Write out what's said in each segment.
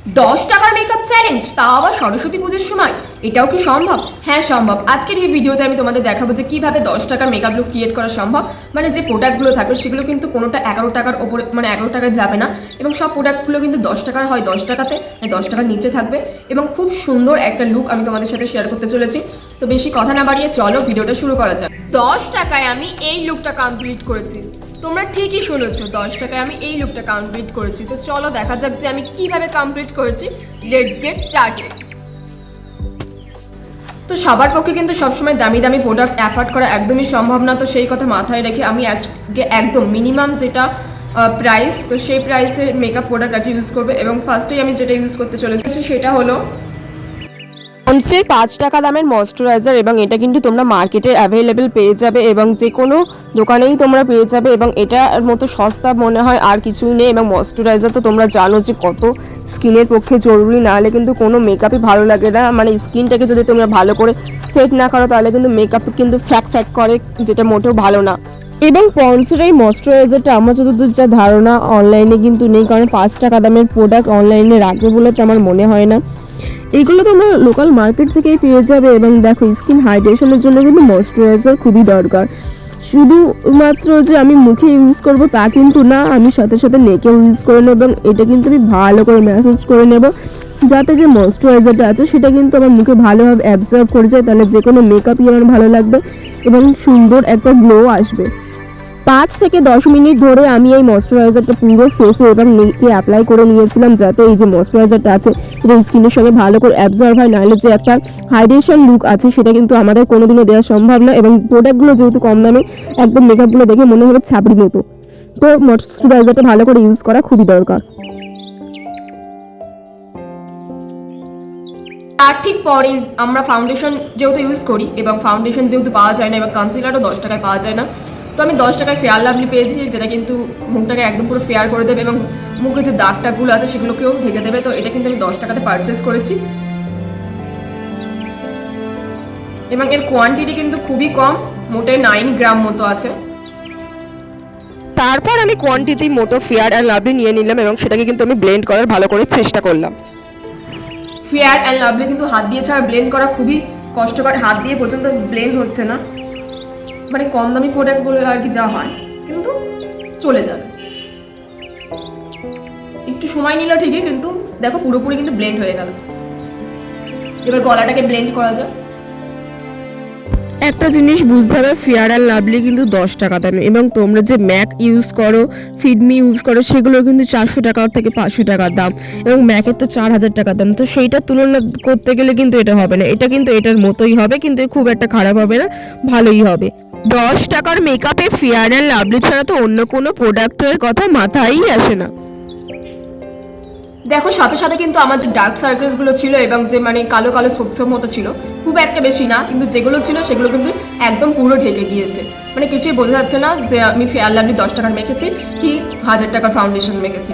10 টাকার makeup challenge, তাও আবার সরস্বতী পুজোর সময়। এটাও কি সম্ভব? হ্যাঁ সম্ভব। আজকের এই ভিডিওতে আমি তোমাদের দেখাবো যে কিভাবে 10 টাকার মেকআপ লুক ক্রিয়েট করা সম্ভব। মানে যে প্রোডাক্টগুলো থাকবে সেগুলো কিন্তু কোনোটা 11 টাকার ওপরে, মানে 11 টাকায় যাবে না, এবং সব প্রোডাক্টগুলো কিন্তু 10 টাকার হয়, 10 টাকাতে, 10 টাকার নিচে থাকবে, এবং খুব সুন্দর একটা লুক আমি তোমাদের সাথে শেয়ার করতে চলেছি। তো বেশি কথা না বাড়িয়ে চলো ভিডিওটা শুরু করা যাক। 10 টাকায় আমি এই লুকটা কমপ্লিট করেছি। তোমরা ঠিকই শুনেছো, 10 টাকায় আমি এই লুকটা কমপ্লিট করেছি। তো চলো দেখা যাক যে আমি কিভাবে কমপ্লিট করেছি। Let's get started. তো সবার পক্ষে কিন্তু সবসময় দামি দামি প্রোডাক্ট অ্যাফোর্ড করা একদমই সম্ভব না। তো সেই কথা মাথায় রেখে আমি আজকে একদম মিনিমাম যেটা প্রাইস, তো সেই প্রাইসের মেকআপ প্রোডাক্ট আজকে ইউজ করবে। এবং ফার্স্টেই আমি যেটা ইউজ করতে চলেছি সেটা হলো পন্ডসের 5 টাকা দামের ময়শ্চারাইজার। এবং এটা কিন্তু তোমরা মার্কেটে অ্যাভেলেবেল পেয়ে যাবে এবং যে কোনো দোকানেই তোমরা পেয়ে যাবে, এবং এটার মতো সস্তা মনে হয় আর কিছুই নেই। এবং ময়শ্চারাইজার তো তোমরা জানো যে কত স্কিনের পক্ষে জরুরি, না হলে কিন্তু কোনো মেকআপই ভালো লাগে না। মানে স্কিনটাকে যদি তোমরা ভালো করে সেট না করো তাহলে কিন্তু মেকআপ কিন্তু ফ্যাক ফ্যাক করে, যেটা মোটেও ভালো না। এবং পন্ডসের এই ময়শ্চারাইজারটা আমার যতদূর যা ধারণা অনলাইনে কিন্তু নেই, কারণ 5 টাকা দামের প্রোডাক্ট অনলাইনে রাখবে বলে তো আমার মনে হয় না। এইগুলো তোমরা লোকাল মার্কেট থেকেই পেয়ে যাবে। এবং দেখো, স্কিন হাইড্রেশনের জন্য কিন্তু ময়শ্চারাইজার খুবই দরকার। শুধুমাত্র যে আমি মুখে ইউজ করব তা কিন্তু না, আমি সাথে সাথে নেকেও ইউজ করে নেব। এবং এটা কিন্তু আমি ভালো করে ম্যাসাজ করে নেব, যাতে যে ময়শ্চারাইজারটা আছে সেটা কিন্তু আমার মুখে ভালোভাবে অ্যাবজর্ব করে যায়। তাহলে যে কোনো মেকআপই আমার ভালো লাগবে এবং সুন্দর একটা গ্লো আসবে। 5 থেকে 10 মিনিট ধরে আমি এই ময়শ্চারাইজারটা পুরো ফেসে এবং নেকে অ্যাপ্লাই করে নিয়েছিলাম, যাতে এই যে ময়শ্চারাইজারটা আছে এটা স্কিনের সঙ্গে ভালো করে অ্যাবজর্ব হয়। নাহলে যে একটা হাইড্রেশন লুক আছে সেটা কিন্তু আমাদের কোনোদিনও দেওয়া সম্ভব না। এবং প্রোডাক্টগুলো যেহেতু কম দামে, একদম মেকআপগুলো দেখে মনে হবে ছাপড়ির মতো। তো ময়শ্চারাইজারটা ভালো করে ইউজ করা খুবই দরকার। তার ঠিক পরে আমরা ফাউন্ডেশন যেহেতু ইউজ করি, এবং ফাউন্ডেশন যেহেতু পাওয়া যায় না, এবং কনসিলারও 10 টাকায় পাওয়া যায় না, তো আমি 10 টাকায় ফেয়ার লাভলি পেয়েছি, যেটা কিন্তু মুখটাকে একদম পুরো ফেয়ার করে দেবে এবং মুখে যে দাগ টাগগুলো আছে সেগুলোকেও ঢেকে দেবে। তো এটা কিন্তু আমি 10 টাকাতে পারচেস করেছি, এবং এর কোয়ান্টিটি কিন্তু খুবই কম, মোটে 9 গ্রাম মতো আছে। তারপর আমি কোয়ান্টিটি মতো ফেয়ার অ্যান্ড লাভলি নিয়ে নিলাম এবং সেটাকে কিন্তু আমি ব্লেন্ড করার ভালো করে চেষ্টা করলাম। ফেয়ার অ্যান্ড লাভলি কিন্তু হাত দিয়ে ছাড়া ব্লেন্ড করা খুবই কষ্টকর, হাত দিয়ে পর্যন্ত ব্লেন্ড হচ্ছে না। মানে কম দামি প্রোডাক্টগুলো আর কি যা হয়, কিন্তু চলে যাবে। একটু সময় নিল ঠিকই, কিন্তু দেখো পুরোপুরি কিন্তু ব্লেন্ড হয়ে গেল। এবার গলাটাকে ব্লেন্ড করা যায়। একটা জিনিস বুঝতে হবে, ফেয়ার অ্যান্ড লাভলি কিন্তু 10 টাকা দামে, এবং তোমরা যে ম্যাক ইউজ করো, ফিডমি ইউজ করো, সেগুলো কিন্তু 400 টাকা থেকে 500 টাকার দাম, এবং ম্যাকের তো 4000 টাকা দাম। তো সেইটার তুলনা করতে গেলে কিন্তু এটা হবে না, এটা কিন্তু এটার মতোই হবে, কিন্তু খুব একটা খারাপ হবে না, ভালোই হবে। 10 টাকার মেকআপে ফেয়ার অ্যান্ড লাভলি ছাড়া তো অন্য কোনো প্রোডাক্টের কথা মাথায়ই আসে না। দেখো সাথে সাথে কিন্তু আমার যে ডার্ক সার্কেলসগুলো ছিল, এবং যে মানে কালো কালো ছোপ ছোপ মতো ছিল, খুব একটা বেশি না, কিন্তু যেগুলো ছিল সেগুলো কিন্তু একদম পুরো ঢেকে গিয়েছে। মানে কিছুই বোঝা যাচ্ছে না যে আমি ফেয়ার লাভলি 10 টাকার মেখেছি কি 1000 টাকার ফাউন্ডেশন মেখেছি।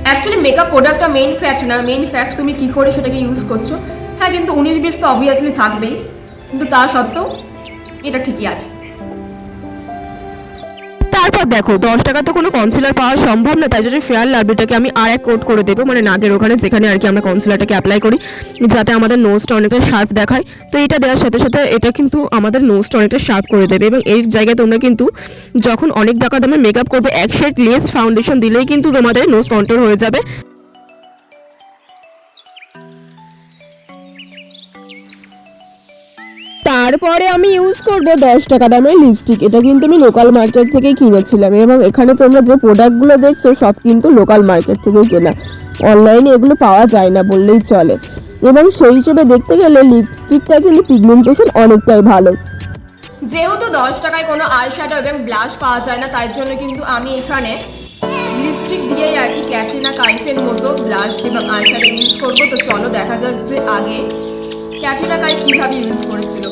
অ্যাকচুয়ালি মেকআপ প্রোডাক্টটা মেইন ফ্যাক্ট না, মেইন ফ্যাক্ট তুমি কি করে সেটাকে ইউজ করছো। হ্যাঁ, কিন্তু 19-20 তো অবভিয়াসলি থাকবেই, কিন্তু তা সত্ত্বেও এটা ঠিকই আছে। তারপর দেখো, 10 টাকা তো কোনো কনসিলার পাওয়া সম্ভব না, তাই জন্য ফেয়ার লাভলিটাকে আমি আর এক কোট করে দেবো, মানে নাকের ওখানে যেখানে আর কি আমরা কনসিলারটাকে অ্যাপ্লাই করি, যাতে আমাদের নোজটা অনেকটা শার্প দেখায়। তো এটা দেওয়ার সাথে সাথে এটা কিন্তু আমাদের নোজটা অনেকটা শার্প করে দেবে। এবং এই জায়গায় তোমরা কিন্তু যখন অনেক টাকা দামে মেকআপ করবে, এক শেড লেস ফাউন্ডেশন দিলেই কিন্তু তোমাদের নোজ কন্ট্রোল হয়ে যাবে। তারপরে আমি ইউজ করব 10 টাকা দামের লিপস্টিক। এটা কিন্তু আমি লোকাল মার্কেট থেকেই কিনেছিলাম, এবং এখানে তোমরা যে প্রোডাক্টগুলো দেখছো সব কিন্তু লোকাল মার্কেট থেকেই কেনা, অনলাইনে এগুলো পাওয়া যায় না বললেই চলে। এবং সেই হিসেবে দেখতে গেলে লিপস্টিকটা কিন্তু পিগমেন্টেশন অনেকটাই ভালো। যেহেতু 10 টাকায় কোনো আইশ্যাডো এবং ব্লাশ পাওয়া যায় না, তাই জন্য কিন্তু আমি এখানে লিপস্টিক দিয়েই আর কি ক্যাটরিনা কাইফের মতো ব্লাশ এবং আইশ্যাডো ইউজ করবো। তো চলো দেখা যাক যে আগে ক্যাটরিনা কাইফ কীভাবে ইউজ করেছিল।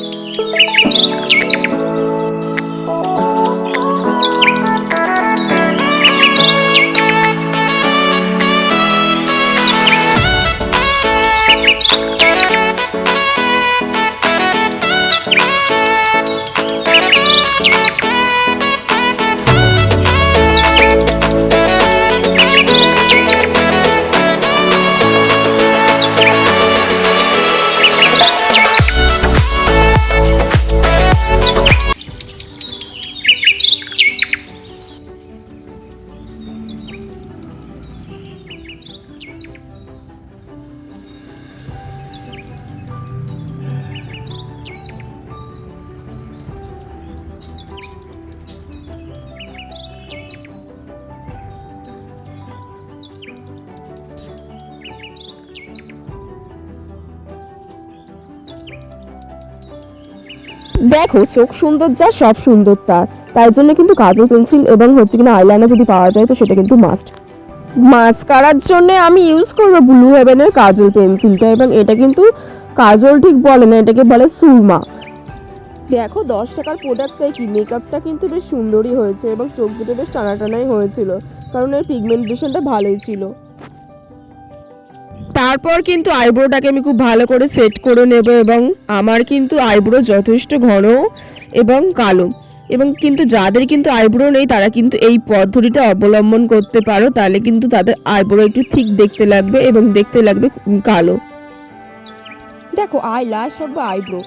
দেখো চোখ সুন্দর যা সব সুন্দর তাই জন্য কিন্তু কাজল পেন্সিল এবং হচ্ছে কিনা আইলাইনার যদি পাওয়া যায় তো সেটা কিন্তু মাস্ট। মাস্কারার জন্য আমি ইউজ করবো ব্লু হেভেনের কাজল পেন্সিলটা, এবং এটা কিন্তু কাজল ঠিক বলে না, এটাকে বলে সুরমা। দেখো 10 টাকার প্রোডাক্ট, তাই কি মেকআপটা কিন্তু বেশ সুন্দরই হয়েছে এবং চোখ দুটো বেশ টানাটানাই হয়েছিল, কারণ এর পিগমেন্টেশনটা ভালোই ছিল। তারপর কিন্তু আইব্রোটাকে আমি খুব ভালো করে সেট করে নেব, এবং আমার কিন্তু আইব্রো যথেষ্ট ঘন এবং কালো, এবং কিন্তু যাদের কিন্তু আইব্রো নেই তারা কিন্তু এই পদ্ধতিটা অবলম্বন করতে পারো, তাহলে কিন্তু তাদের আইব্রো একটু ঠিক দেখতে লাগবে এবং দেখতে লাগবে কালো। দেখো আই ল্যাশ বা আইব্রো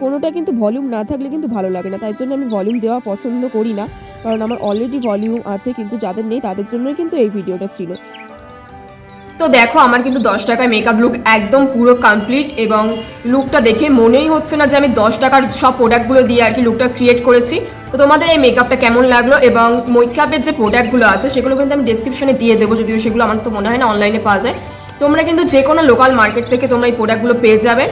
কোনোটা কিন্তু ভলিউম না থাকলে কিন্তু ভালো লাগে না, তাই জন্য আমি ভলিউম দেওয়া পছন্দ করি না, কারণ আমার অলরেডি ভলিউম আছে, কিন্তু যাদের নেই তাদের জন্যই কিন্তু এই ভিডিওটা ছিল। তো দেখো আমার কিন্তু 10 টাকায় মেকআপ লুক একদম পুরো কমপ্লিট, এবং লুকটা দেখে মনেই হচ্ছে না যে আমি 10 টাকার সব প্রোডাক্টগুলো দিয়ে আর কি লুকটা ক্রিয়েট করেছি। তো তোমাদের এই মেকআপটা কেমন লাগলো, এবং মেকআপের যে প্রোডাক্টগুলো আছে সেগুলো কিন্তু আমি ডেসক্রিপশনে দিয়ে দেবো, যদিও সেগুলো আমার তো মনে হয় না অনলাইনে পাওয়া যায়। তোমরা কিন্তু যে কোনো লোকাল মার্কেট থেকে তোমরা এই প্রোডাক্টগুলো পেয়ে যাবে,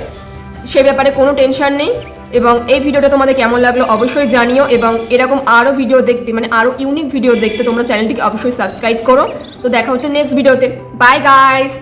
সে ব্যাপারে কোনো টেনশন নেই। এবং এই ভিডিওটা তোমাদের কেমন লাগলো অবশ্যই জানিও, এবং এরকম আরও ভিডিও দেখতে মানে আরও ইউনিক ভিডিও দেখতে তোমরা চ্যানেলটিকে অবশ্যই সাবস্ক্রাইব করো। তো দেখা হচ্ছে নেক্সট ভিডিওতে। Bye guys.